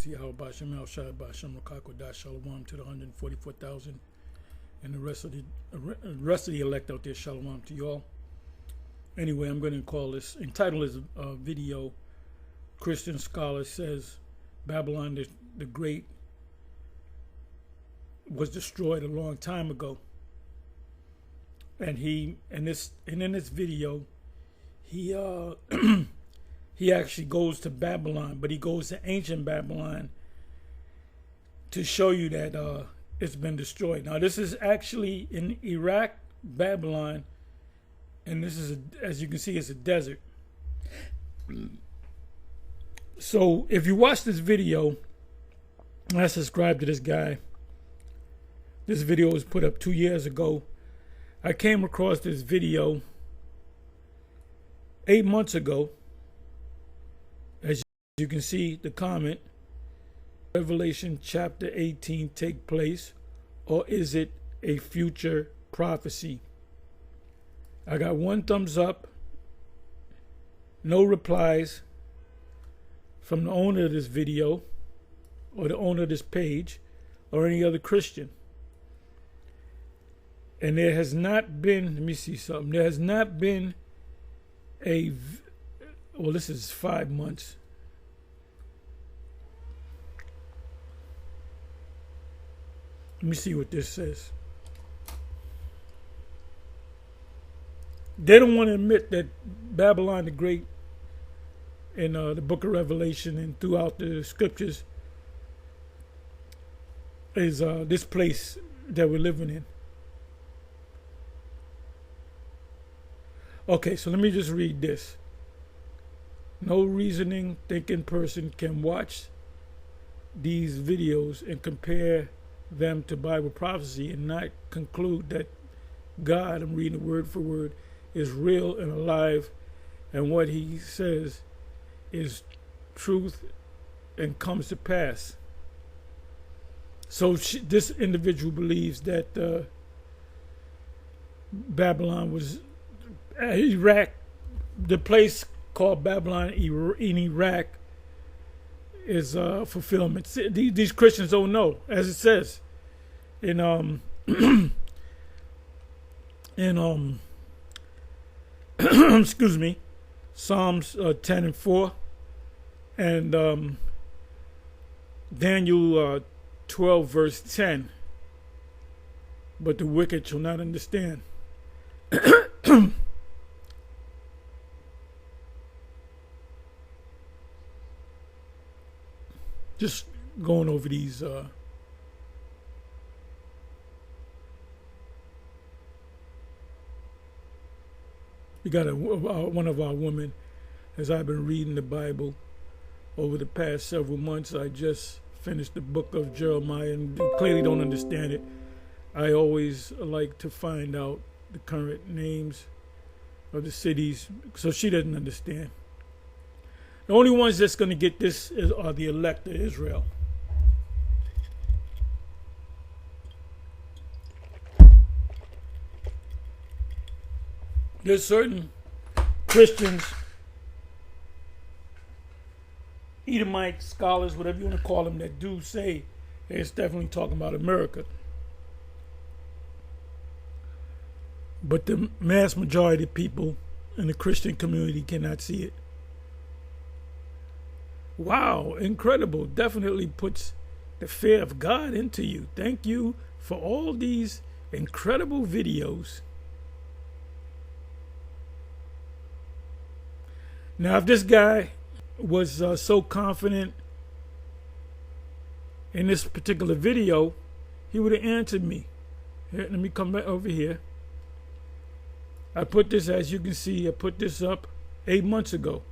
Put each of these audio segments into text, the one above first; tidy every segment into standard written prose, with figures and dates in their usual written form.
praise Yahweh Shem El Shai Bashem Rakakodah Shalom to the 144,000 and the rest of the elect out there. Shalom to y'all. Anyway, I'm going to call this, entitle this video, Christian Scholar Says Babylon the Great was destroyed a long time ago. And in this video, he he actually goes to Babylon, but he goes to ancient Babylon to show you that it's been destroyed. Now, this is actually in Iraq, Babylon, and this is, as you can see, it's a desert. So, if you watch this video, I subscribe to this guy. This video was put up 2 years ago. I came across this video 8 months ago. As you can see, the comment, Revelation chapter 18 take place, or is it a future prophecy? I got 1 thumbs up, no replies from the owner of this video, or the owner of this page, or any other Christian. And there has not been, let me see something, there has not been well, this is 5 months. Let me see what this says. They don't want to admit that Babylon the Great in the book of Revelation and throughout the scriptures is this place that we're living in. Okay, so let me just read this. No reasoning, thinking person can watch these videos and compare them to Bible prophecy and not conclude that God, I'm reading it word for word, is real and alive, and what he says is truth and comes to pass. So this individual believes that Babylon was Iraq, the place called Babylon in Iraq is fulfillment. These Christians don't know, as it says in excuse me, Psalms 10 and 4, and Daniel 12 verse 10. But the wicked shall not understand. Just going over these we got one of our women, as I've been reading the Bible over the past several months. I just finished the book of Jeremiah and clearly don't understand it. I always like to find out the current names of the cities, so she doesn't understand. The only ones that's going to get this are the elect of Israel. There's certain Christians, Edomite scholars, whatever you want to call them, that do say it's definitely talking about America. But the mass majority of people in the Christian community cannot see it. Wow, incredible. Definitely puts the fear of God into you. Thank you for all these incredible videos. Now, if this guy was so confident in this particular video, he would have answered me. Here, let me come back over here. I put this, as you can see, I put this up 8 months ago.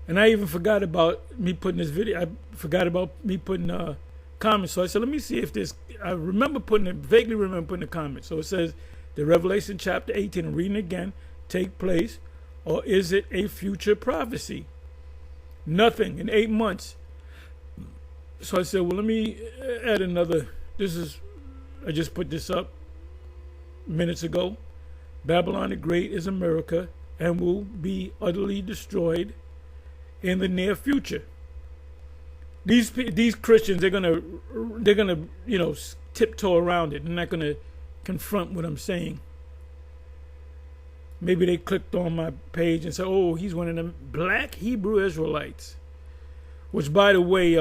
And I even forgot about me putting this video. I forgot about me putting comments. So I said, let me see if this, I remember putting it, vaguely remember putting a comment. So it says, the Revelation chapter 18, I'm reading again, take place, or is it a future prophecy? Nothing in 8 months. So I said, well, let me add another. I just put this up minutes ago. Babylon the Great is America and will be utterly destroyed in the near future. These Christians, they're gonna tiptoe around it. They're not gonna confront what I'm saying. Maybe they clicked on my page and said, "Oh, he's one of them black Hebrew Israelites," which, by the way,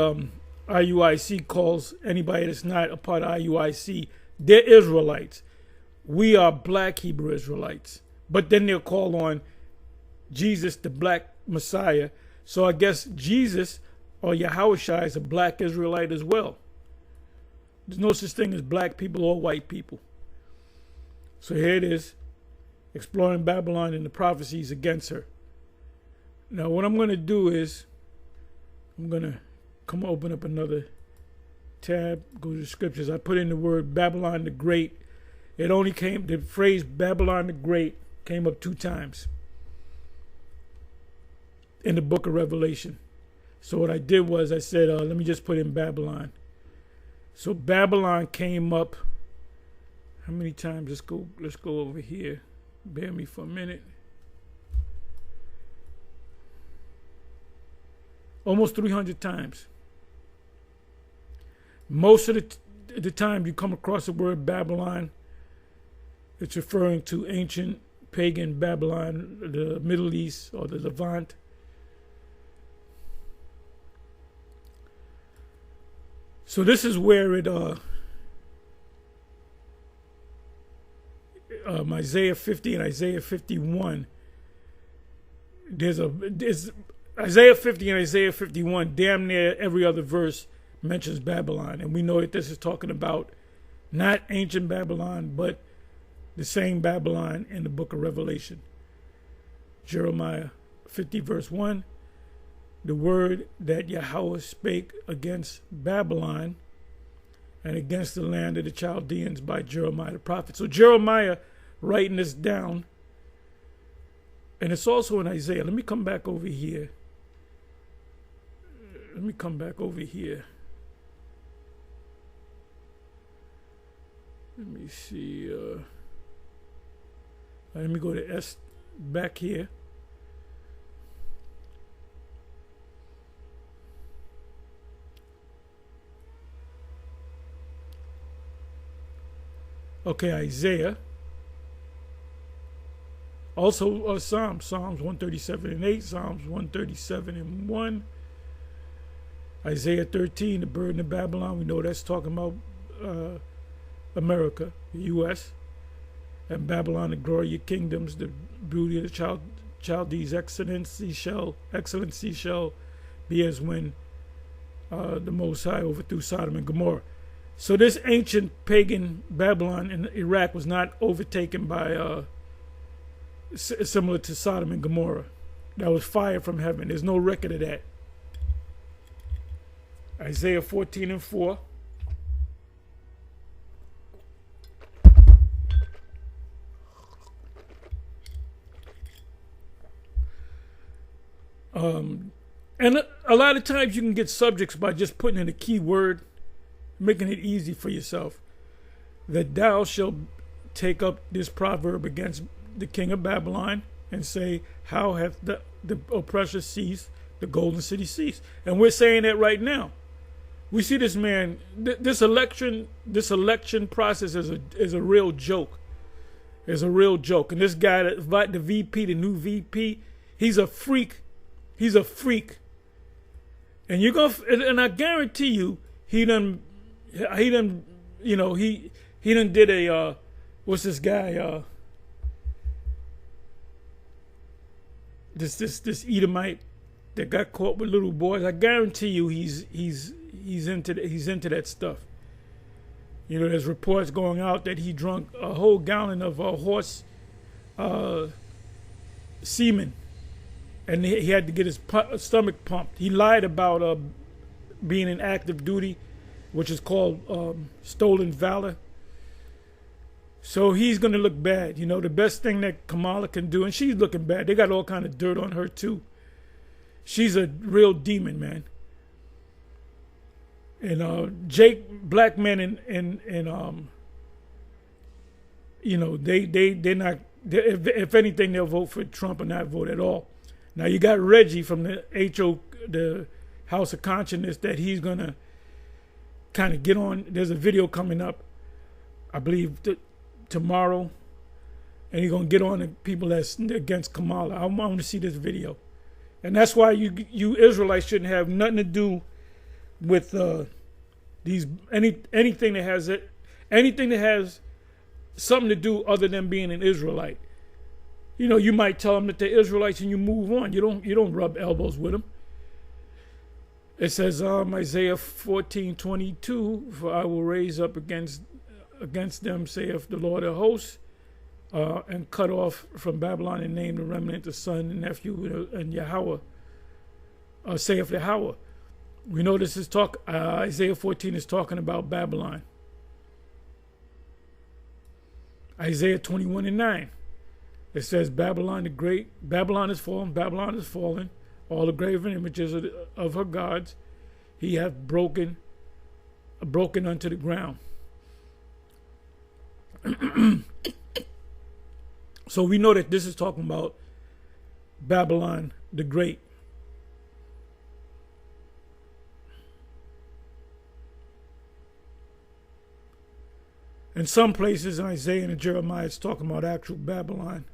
IUIC calls anybody that's not a part of IUIC, they're Israelites. We are black Hebrew Israelites. But then they'll call on Jesus, the black Messiah. So I guess Jesus or Yahushua is a black Israelite as well. There's no such thing as black people or white people. So here it is, exploring Babylon and the prophecies against her. Now what I'm going to do is, I'm going to come open up another tab, go to the scriptures. I put in the word Babylon the Great. The phrase Babylon the Great came up 2 times in the book of Revelation. So what I did was I said, let me just put in Babylon. So Babylon came up how many times? Let's go over here. Bear me for a minute. Almost 300 times. Most of the time you come across the word Babylon, it's referring to ancient pagan Babylon, the Middle East or the Levant. So this is where it Isaiah 50 and Isaiah 51. There's Isaiah 50 and Isaiah 51. Damn near every other verse mentions Babylon, and we know that this is talking about not ancient Babylon, but the same Babylon in the book of Revelation. Jeremiah 50 verse 1. The word that Yahweh spake against Babylon and against the land of the Chaldeans by Jeremiah the prophet. So Jeremiah writing this down, and it's also in Isaiah. Let me come back over here. Let me see. Let me go to S back here. Okay, Isaiah. Also Psalms 137 and 8, Psalms 137 and 1. Isaiah 13, the burden of Babylon. We know that's talking about America, the U.S., and Babylon, the glory of your kingdoms, the beauty of the Chaldees, excellency shall be as when the Most High overthrew Sodom and Gomorrah. So this ancient pagan Babylon in Iraq was not overtaken by similar to Sodom and Gomorrah. That was fire from heaven. There's no record of that. Isaiah 14 and 4. And a lot of times you can get subjects by just putting in a key word, making it easy for yourself. That thou shalt take up this proverb against the king of Babylon and say, how hath the oppressor ceased, the golden city ceased? And we're saying that right now. We see this man, this election process is a real joke. It's a real joke. And this guy, the VP, the new VP, he's a freak. He's a freak. And and I guarantee you, he done did a, what's this guy, this Edomite that got caught with little boys. I guarantee you he's into that stuff. You know, there's reports going out that he drunk a whole gallon of horse semen, and he had to get his stomach pumped. He lied about being in active duty, which is called stolen valor. So he's going to look bad. You know, the best thing that Kamala can do, and she's looking bad. They got all kind of dirt on her too. She's a real demon, man. And Jake, black men, and you know, they're not. If anything, they'll vote for Trump or not vote at all. Now you got Reggie from the House of Consciousness that he's going to kind of get on. There's a video coming up, I believe, tomorrow. And he's going to get on the people that's against Kamala. I want to see this video. And that's why you Israelites shouldn't have nothing to do with anything that has something to do other than being an Israelite. You know, you might tell them that they're Israelites and you move on. You don't rub elbows with them. It says Isaiah 14:22, for I will raise up against them, saith the Lord of hosts, and cut off from Babylon and name the remnant, the son and nephew, and Yahweh, saith Yahweh. We know this is Isaiah 14 is talking about Babylon. Isaiah 21:9. It says, Babylon the great, Babylon is fallen, all the graven images of her gods, he hath broken unto the ground. So we know that this is talking about Babylon the Great. In some places in Isaiah and Jeremiah, it's talking about actual Babylon.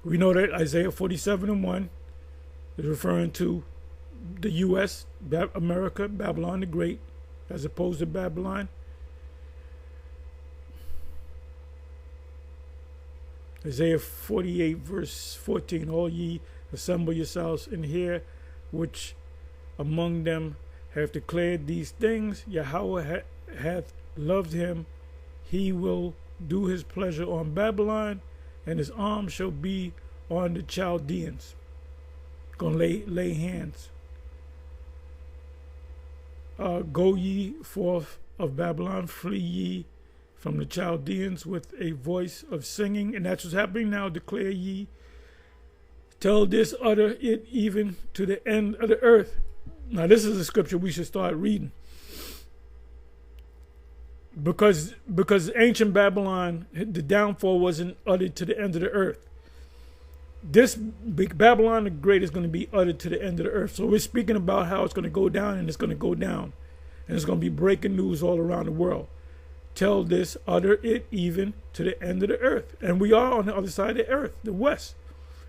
We know that Isaiah 47:1 is referring to the U.S., America, Babylon the Great, as opposed to Babylon. Isaiah 48:14, all ye assemble yourselves and hear, which among them have declared these things. Yahweh hath loved him. He will do his pleasure on Babylon, and his arm shall be on the Chaldeans. Gonna lay hands. Go ye forth of Babylon, flee ye from the Chaldeans with a voice of singing. And that's what's happening now. Declare ye, tell this, utter it even to the end of the earth. Now this is a scripture we should start reading. Because ancient Babylon, the downfall wasn't uttered to the end of the earth. This Babylon the Great is going to be uttered to the end of the earth. So we're speaking about how it's going to go down, and it's going to go down. And it's going to be breaking news all around the world. Tell this, utter it even to the end of the earth. And we are on the other side of the earth, the west.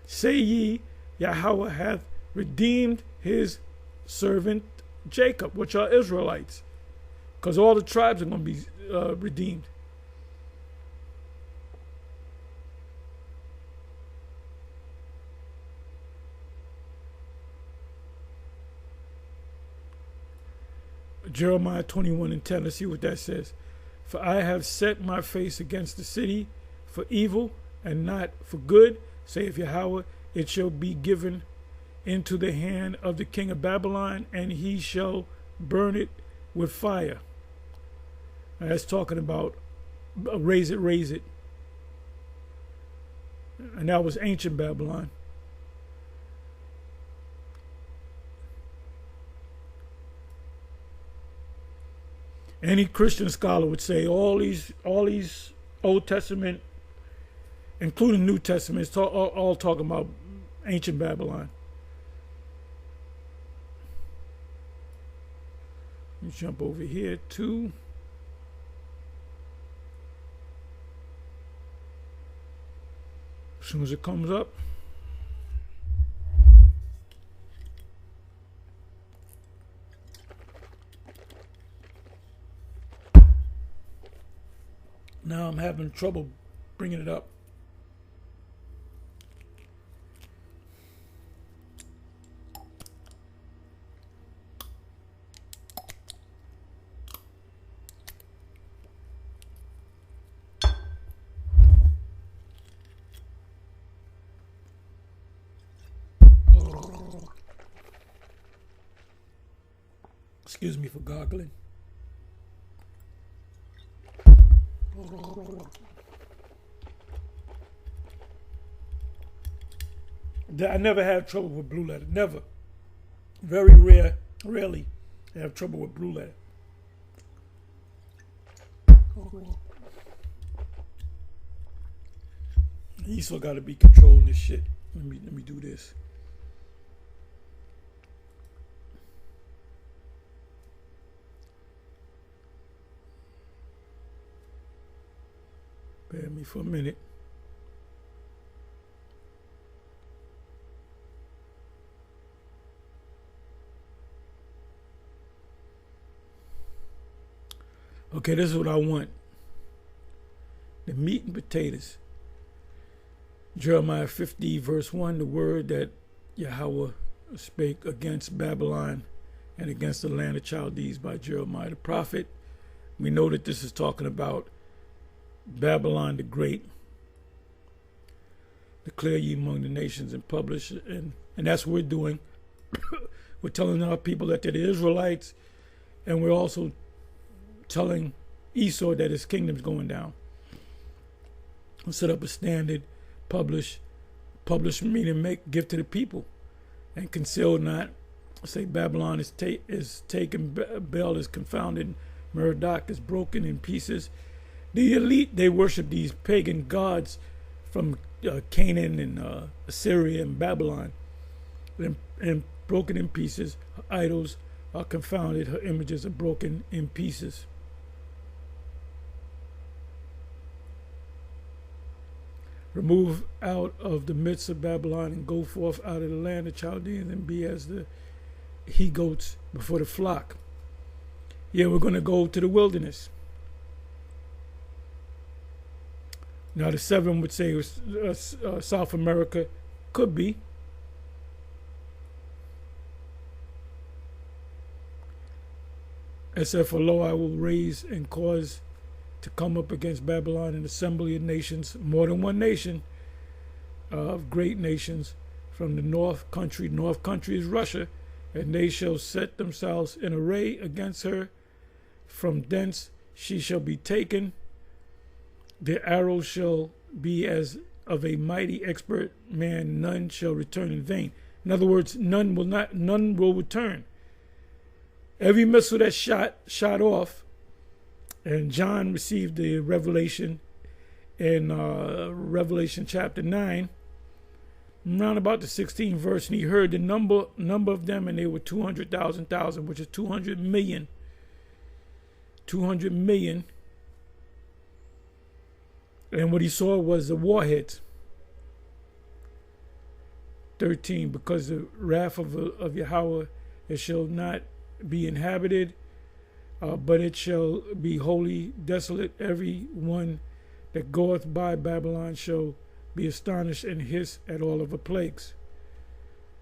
Say ye, Yahweh hath redeemed his servant Jacob, which are Israelites. Because all the tribes are going to be redeemed. Jeremiah 21:10. Let's see what that says. For I have set my face against the city for evil and not for good, saith Yahweh. It shall be given into the hand of the king of Babylon, and he shall burn it with fire. Now that's talking about raise it. And that was ancient Babylon. Any Christian scholar would say all these Old Testament, including New Testament, is all talking about ancient Babylon. Let me jump over here too. As soon as it comes up. Now I'm having trouble bringing it up. Excuse me for gargling. I never had trouble with Blue Letter. Never. Very rarely have trouble with Blue Letter. Esau got to be controlling this shit. Let me do this. Bear me for a minute. Okay, this is what I want. The meat and potatoes. Jeremiah 50 verse 1, the word that Yahweh spake against Babylon and against the land of Chaldees by Jeremiah the prophet. We know that this is talking about Babylon the Great. Declare ye among the nations and publish, and that's what we're doing. We're telling our people that they're the Israelites, and we're also telling Esau that his kingdom's going down. We'll set up a standard, publish meaning give to the people, and conceal not. Say Babylon is taken, Bel is confounded, Merodach is broken in pieces. The elite, they worship these pagan gods from Canaan and Assyria and Babylon, and broken in pieces. Her idols are confounded, her images are broken in pieces. Remove out of the midst of Babylon and go forth out of the land of Chaldeans and be as the he-goats before the flock. Yeah, we're going to go to the wilderness. Now the 7 would say South America could be. It said, for lo, I will raise and cause to come up against Babylon an assembly of nations, more than one nation, of great nations from the north country. North country is Russia, and they shall set themselves in array against her. From thence she shall be taken. Their arrows shall be as of a mighty expert man, none shall return in vain. In other words, none will return. Every missile that's shot off, and John received the revelation in Revelation chapter 9, around about the 16th verse, and he heard the number of them, and they were 200,000, which is 200 million. 200 million. And what he saw was the warheads. 13, because the wrath of Yahweh, it shall not be inhabited, but it shall be wholly desolate. Every one that goeth by Babylon shall be astonished and hiss at all of her plagues.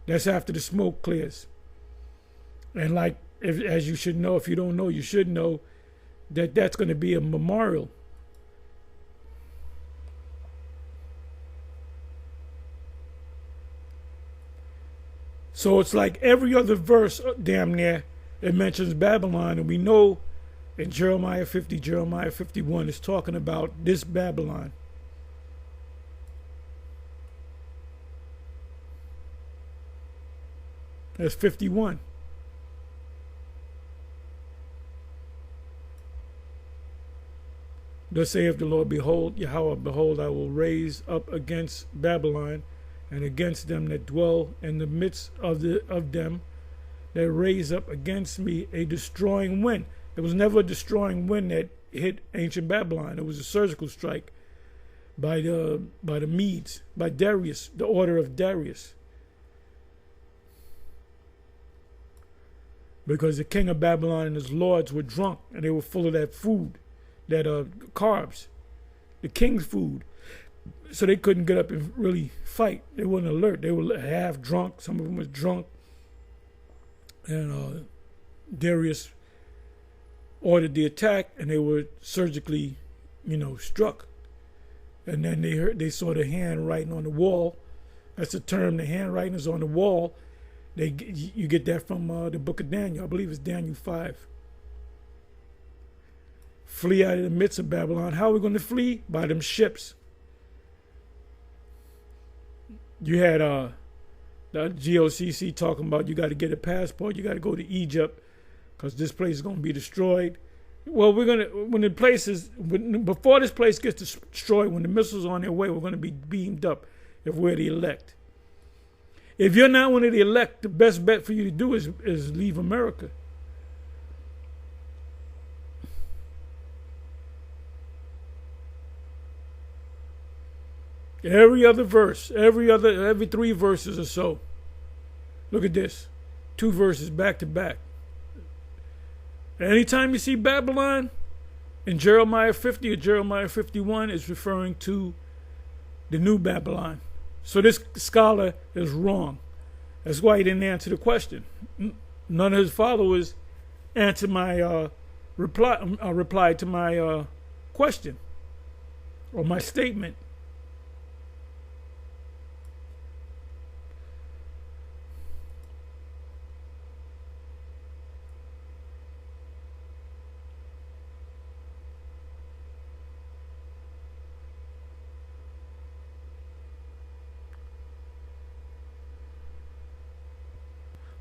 That's after the smoke clears. And like, as you should know, if you don't know, you should know that that's going to be a memorial. So it's like every other verse, damn near, it mentions Babylon, and we know in Jeremiah 50, Jeremiah 51 is talking about this Babylon. That's 51. Thus saith the Lord, behold, Yahweh, behold, I will raise up against Babylon and against them that dwell in the midst of them that raise up against me a destroying wind. There was never a destroying wind that hit ancient Babylon. It was a surgical strike by the Medes, by Darius, the order of Darius. Because the king of Babylon and his lords were drunk, and they were full of that food, that carbs, the king's food. So they couldn't get up and really fight. They weren't alert. They were half drunk. Some of them was drunk. And Darius ordered the attack, and they were surgically, struck. And then they saw the handwriting on the wall. That's the term. The handwriting is on the wall. You get that from the book of Daniel. I believe it's Daniel 5. Flee out of the midst of Babylon. How are we going to flee? By them ships. You had the GOCC talking about you got to get a passport. You got to go to Egypt because this place is going to be destroyed. Well, we're gonna before this place gets destroyed, when the missiles are on their way, we're gonna be beamed up if we're the elect. If you're not one of the elect, the best bet for you to do is leave America. Every other verse, every 3 verses or so. Look at this. 2 verses back to back. Anytime you see Babylon in Jeremiah 50 or Jeremiah 51, it's referring to the new Babylon. So this scholar is wrong. That's why he didn't answer the question. None of his followers answered my reply to my question or my statement.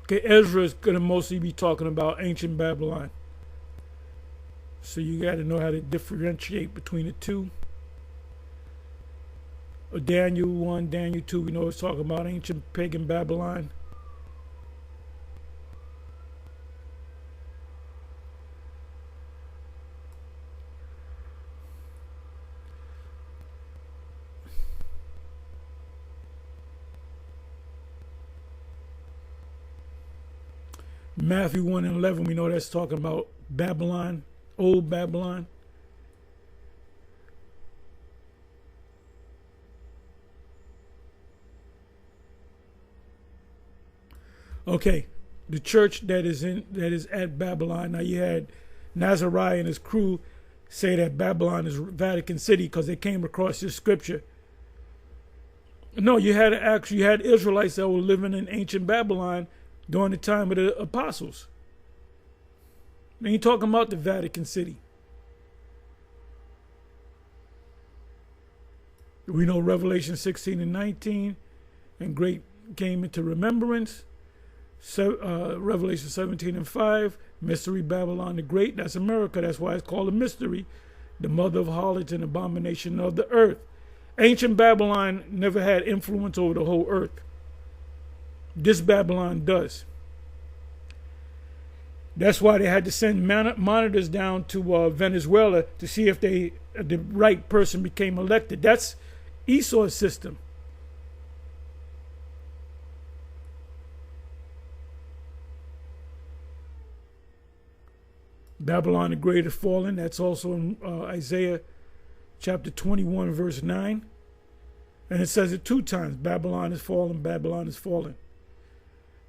Okay, Ezra is going to mostly be talking about ancient Babylon. So you got to know how to differentiate between the two. Daniel 1, Daniel 2, we know it's talking about ancient pagan Babylon. Matthew 1 and 11, we know that's talking about Babylon, old Babylon. Okay, the church that is at Babylon. Now you had Nazariah and his crew say that Babylon is Vatican City because they came across this scripture. No, you had Israelites that were living in ancient Babylon during the time of the apostles. I ain't talking about the Vatican City. We know Revelation 16 and 19, and great came into remembrance. So, Revelation 17 and 5, mystery Babylon the Great. That's America. That's why it's called a mystery. The mother of harlots and abomination of the earth. Ancient Babylon never had influence over the whole earth. This Babylon does. That's why they had to send monitors down to Venezuela to see if the right person became elected. That's Esau's system. Babylon the Great is fallen. That's also in Isaiah chapter 21, verse 9. And it says it 2 times. Babylon is fallen, Babylon is fallen.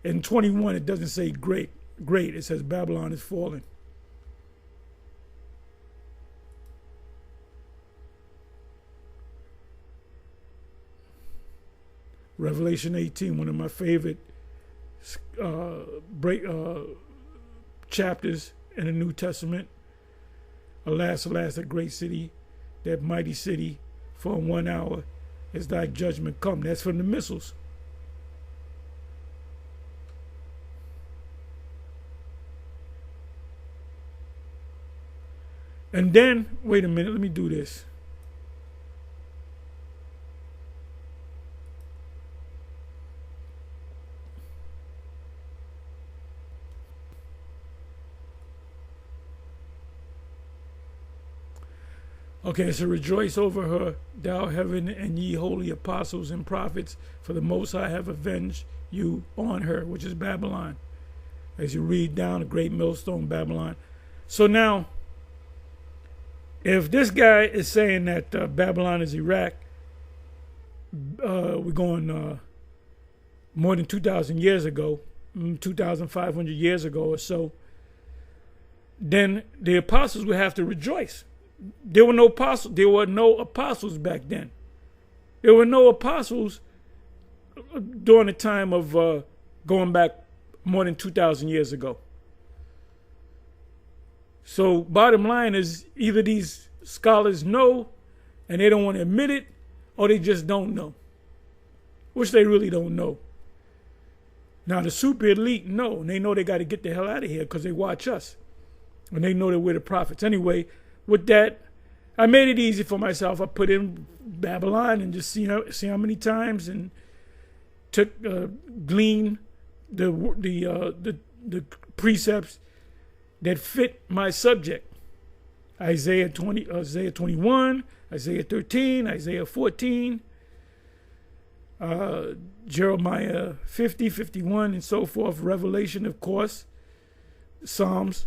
In 21, it doesn't say great. It says Babylon is fallen. Revelation 18, one of my favorite chapters in the New Testament. Alas, alas, that great city, that mighty city, for in 1 hour is thy judgment come. That's from the missiles. And then, wait a minute, let me do this. Okay, so rejoice over her, thou heaven, and ye holy apostles and prophets, for the Most High have avenged you on her, which is Babylon. As you read down, a great millstone, Babylon. So now, if this guy is saying that Babylon is Iraq, we're going more than 2,000 years ago, 2,500 years ago or so, then the apostles would have to rejoice. There were no apostles back then. There were no apostles during the time of going back more than 2,000 years ago. So bottom line is, either these scholars know and they don't want to admit it, or they just don't know, which they really don't know. Now the super elite know, and they know they got to get the hell out of here because they watch us. And they know that we're the prophets. Anyway, with that, I made it easy for myself. I put in Babylon and just see how many times, and took glean the precepts that fit my subject. Isaiah 20, Isaiah 21, Isaiah 13, Isaiah 14, Jeremiah 50, 51, and so forth. Revelation, of course. Psalms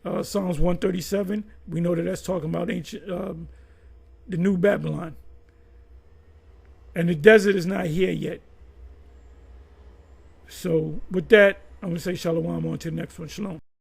137. We know that that's talking about ancient, the new Babylon. And the desert is not here yet. So with that, I'm going to say shalom on to the next one. Shalom.